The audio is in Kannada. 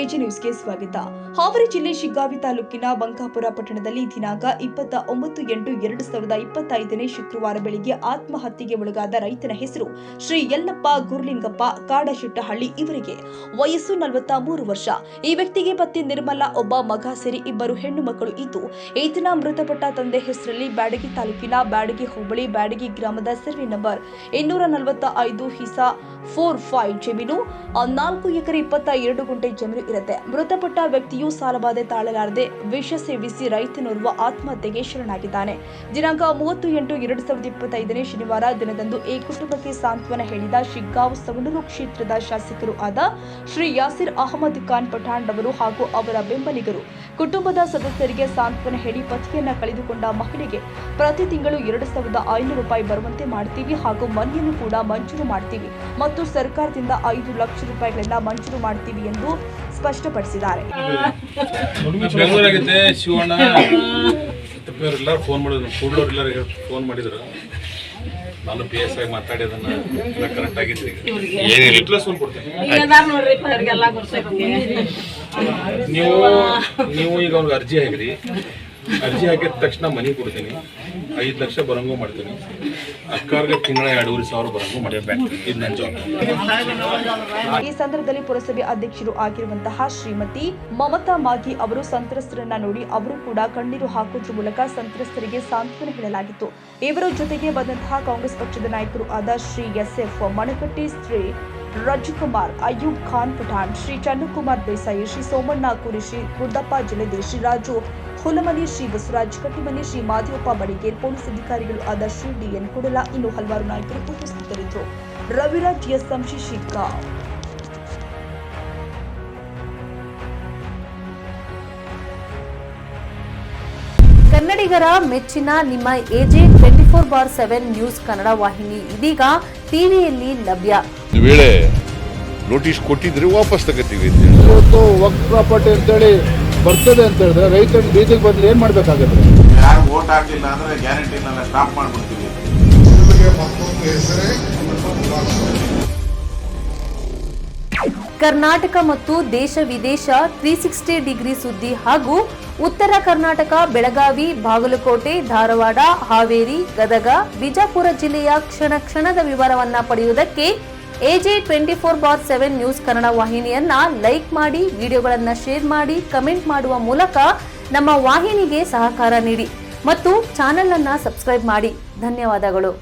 ಎಜೆ ನ್ಯೂಸ್ಗೆ ಸ್ವಾಗತ. ಹಾವೇರಿ ಜಿಲ್ಲೆ ಶಿಗ್ಗಾವಿ ತಾಲೂಕಿನ ಬಂಕಾಪುರ ಪಟ್ಟಣದಲ್ಲಿ ದಿನಾಂಕ 29/8/2025 ಶುಕ್ರವಾರ ಬೆಳಿಗ್ಗೆ ಆತ್ಮಹತ್ಯೆಗೆ ಒಳಗಾದ ರೈತನ ಹೆಸರು ಶ್ರೀ ಯಲ್ಲಪ್ಪ ಗುರ್ಲಿಂಗಪ್ಪ ಕಾಡಶೆಟ್ಟಹಳ್ಳಿ. ಇವರಿಗೆ ವಯಸ್ಸು 43 ವರ್ಷ. ಈ ವ್ಯಕ್ತಿಗೆ ಪತ್ನಿ ನಿರ್ಮಲಾ, ಒಬ್ಬ ಮಗ ಸೇರಿ 2 ಹೆಣ್ಣು ಮಕ್ಕಳು ಇದ್ದು, ಈತನ ಮೃತಪಟ್ಟ ತಂದೆ ಹೆಸರಲ್ಲಿ ಬ್ಯಾಡಗಿ ತಾಲೂಕಿನ ಬ್ಯಾಡಗಿ ಹೋಬಳಿ ಬ್ಯಾಡಗಿ ಗ್ರಾಮದ ಸರ್ವೆ ನಂಬರ್ 245 ಹಿಸಾ 45 ಜಮೀನು 4 ಎಕರೆ 22 ಗುಂಟೆ ಜಮೀನು ಇರುತ್ತೆ. ಮೃತಪಟ್ಟ ವ್ಯಕ್ತಿಯು ಸಾಲಬಾಧೆ ತಾಳಲಾರದೆ ವಿಷ ಸೇವಿಸಿ ರೈತನೋರ್ವ ಆತ್ಮಹತ್ಯೆಗೆ ಶರಣಾಗಿದ್ದಾನೆ. ದಿನಾಂಕ 30/8/2025 ಶನಿವಾರ ದಿನದಂದು ಈ ಕುಟುಂಬಕ್ಕೆ ಸಾಂತ್ವನ ಹೇಳಿದ ಶಿಗ್ಗಾಂವ್ ಸವಣೂರು ಕ್ಷೇತ್ರದ ಶಾಸಕರು ಆದ ಶ್ರೀ ಯಾಸಿರ್ ಅಹಮದ್ ಖಾನ್ ಪಠಾಣ್ ಅವರು ಹಾಗೂ ಅವರ ಬೆಂಬಲಿಗರು ಕುಟುಂಬದ ಸದಸ್ಯರಿಗೆ ಸಾಂತ್ವನ ಹೇಳಿ ಪತಿಯನ್ನ ಕಳೆದುಕೊಂಡ ಮಹಿಳೆಗೆ ಪ್ರತಿ ತಿಂಗಳು 2,500 ರೂಪಾಯಿ ಬರುವಂತೆ ಮಾಡ್ತೀವಿ ಹಾಗೂ ಮನೆಯನ್ನು ಕೂಡ ಮಂಜೂರು ಮಾಡ್ತೀವಿ ಮತ್ತು ಸರ್ಕಾರದಿಂದ 5 ಲಕ್ಷ ರೂಪಾಯಿಗಳನ್ನ ಮಂಜೂರು ಮಾಡ್ತೀವಿ ಎಂದು ಸ್ಪಷ್ಟಪಡಿಸಿದ್ದಾರೆ. ಶಿವಣ್ಣ ಫೋನ್ ಮಾಡಿದ್ರು, ಕೂಡಲೂರೆಲ್ಲರೂ ಫೋನ್ ಮಾಡಿದ್ರು. ನಾನು PS ಆಗಿ ಮಾತಾಡಿ ಅದನ್ನ ಕರೆಕ್ಟ್ ಆಗಿತ್ತು. ನೀವು ಈಗ ಅವ್ರಿಗೆ ಅರ್ಜಿ ಹಾಕಿರಿ. ಅರ್ಜಿ ಹಾಕಿದ ತಕ್ಷಣ ಮನೆ ಕೊಡ್ತೀನಿ, 5 ಲಕ್ಷ ಬರಂಗೂ ಮಾಡ್ತೀನಿ. ಅಕ್ಕಾರ್ಗೆ ತಿಂಗಳ 2,500 ಬರಂಗೂ ಮಾಡ್ತೀನಿ. ಇದು ನನ್ನ ಜವಾಬ್ದಾರಿ. ಈ ಸಂದರ್ಭದಲ್ಲಿ ಪುರಸಭೆ ಅಧ್ಯಕ್ಷರು ಆಗಿರುವಂತಹ ಶ್ರೀಮತಿ ಮಮತಾ ಮಾಗಿ ಅವರು ಸಂತ್ರಸ್ತರನ್ನ ನೋಡಿ ಅವರು ಕೂಡ ಕಣ್ಣೀರು ಹಾಕುವುದರ ಮೂಲಕ ಸಂತ್ರಸ್ತರಿಗೆ ಸಾಂತ್ವನ ಹೇಳಲಾಗಿತ್ತು. ಇವರ ಜೊತೆಗೆ ಬಂದಂತಹ ಕಾಂಗ್ರೆಸ್ ಪಕ್ಷದ ನಾಯಕರು ಆದ ಶ್ರೀ SF ಮಣಕಟ್ಟಿ, ಶ್ರೀ ರಾಜಕುಮಾರ್, ಅಯ್ಯೂಬ್ ಖಾನ್ ಪಠಾಣ್, ಶ್ರೀ ಚಂದ್ರಕುಮಾರ್ ದೇಸಾಯಿ, ಶ್ರೀ ಸೋಮಣ್ಣ ಕೂರಿ, ಶ್ರೀ ಗುಡ್ಡಪ್ಪ ಜಲದೆ, ಶ್ರೀ ರಾಜು ಹುಲಮನಿ, ಶ್ರೀ ಬಸವರಾಜ್ ಕಟ್ಟಿಮನಿ, ಶ್ರೀ ಮಾದೇವಪ್ಪ ಬಡಿಗೇರ್, ಪೊಲೀಸ್ ಅಧಿಕಾರಿಗಳು ಆದ ಶ್ರೀ DN ಕುಡಲ, ಇನ್ನು ಹಲವಾರು ನಾಯಕರು ಉಪಸ್ಥಿತರಿದ್ದರು. ರವಿರಾಜ್ SM ಶಿಗ್ಗಾಂವ್. ಕನ್ನಡಿಗರ ಮೆಚ್ಚಿನ ನಿಮ್ಮ AJ 24/7 ನ್ಯೂಸ್ ಕನ್ನಡ ವಾಹಿನಿ ಇದೀಗ ಟಿವಿಯಲ್ಲಿ ಲಭ್ಯ. ವೇಳೆ ನೋಟಿಸ್ ಕೊಟ್ಟಿದ್ರೆ ವಾಪಸ್ ತಗೋತೀವಿ. ಇವತ್ತು ವಕ್ಫ್ ಪ್ರಾಪರ್ಟಿ ಅಂತೇಳಿ ಬರ್ತದೆ ಅಂತ ಹೇಳಿದ್ರೆ ರೈತರು ಬೀದಿಗೆ ಬಂದ್ರೆ ಏನ್ ಮಾಡ್ಬೇಕಾಗುತ್ತೆ? ಯಾರು ವೋಟ್ ಹಾಕಿಲ್ಲ ಅಂದ್ರೆ ಗ್ಯಾರಂಟಿನೆಲ್ಲ ಸ್ಟಾಪ್ ಮಾಡ್ಬಿಡ್ತೀವಿ. ಕರ್ನಾಟಕ ಮತ್ತು ದೇಶ ವಿದೇಶ 360 ಡಿಗ್ರಿ ಸುದ್ದಿ ಹಾಗೂ ಉತ್ತರ ಕರ್ನಾಟಕ, ಬೆಳಗಾವಿ, ಬಾಗಲಕೋಟೆ, ಧಾರವಾಡ, ಹಾವೇರಿ, ಗದಗ, ಬಿಜಾಪುರ ಜಿಲ್ಲೆಯ ಕ್ಷಣ ಕ್ಷಣದ ವಿವರವನ್ನ ಪಡೆಯುವುದಕ್ಕೆ AJ 24/7 ನ್ಯೂಸ್ ಕನ್ನಡ ವಾಹಿನಿಯನ್ನ ಲೈಕ್ ಮಾಡಿ, ವಿಡಿಯೋಗಳನ್ನ ಶೇರ್ ಮಾಡಿ, ಕಮೆಂಟ್ ಮಾಡುವ ಮೂಲಕ ನಮ್ಮ ವಾಹಿನಿಗೆ ಸಹಕಾರ ನೀಡಿ ಮತ್ತು ಚಾನೆಲ್ ಅನ್ನ ಸಬ್ಸ್ಕ್ರೈಬ್ ಮಾಡಿ. ಧನ್ಯವಾದಗಳು.